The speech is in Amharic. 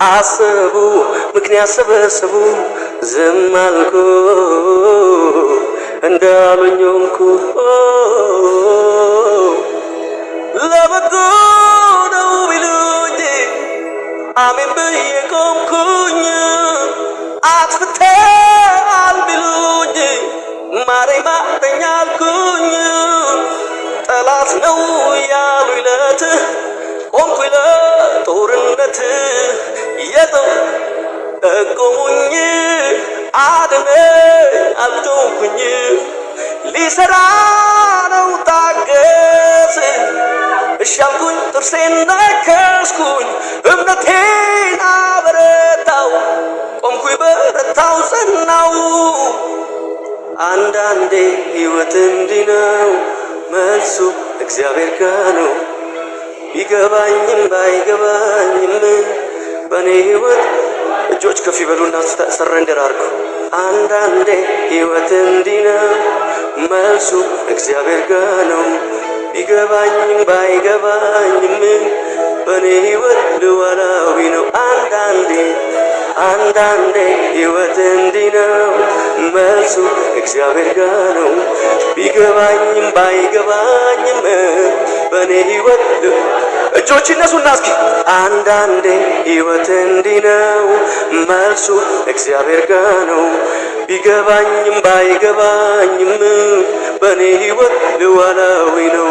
አሰቡ ምክንያት ሰበሰቡ ዝም አልኩ እንዳሉኝ ሆንኩ ለበጎ ነው ቢሉኝ አሜን ብዬ ቆምኩኝ አጥፍተሃል ቢሉኝ ማረኝ ማረኝ አልኩኝ ጠላት ነው ያሉኝ ለት ቆምኩኝ ለጦርነት የጠቆሙኝ አድነኝ አልተውኩኝ ሊሰራ ነው ታገስ እሺ አልኩኝ ጥርሴን ነከስኩኝ እምነቴን አበረታው ቆምኩኝ በረታው ጸናው አንዳንዴ ሕይወት እንዲህ ነው መልሱ እግዚአብሔር ጋር ነው ቢገባኝም ባይገባኝም በኔ ሕይወት እጆች ከፍ ይበሉና ሰረንደር አድርጉ አንዳንዴ ሕይወት እንዲህ ነው መልሱ እግዚአብሔር ጋር ነው ቢገባኝም ባይገባኝም በኔ ሕይወት ልዋላዊ ነው አንዳንዴ ሕይወት እንዲህ ነው መልሱ እግዚአብሔር ጋር ነው ቢገባኝም ባይገባኝም በኔ ሕይወት እጆች ይነሱና እስኪ አንዳንዴ ሕይወት እንዲህ ነው መልሱ እግዚአብሔር ጋር ነው ቢገባኝም ባይገባኝም በኔ ሕይወት ልዋላዊ ነው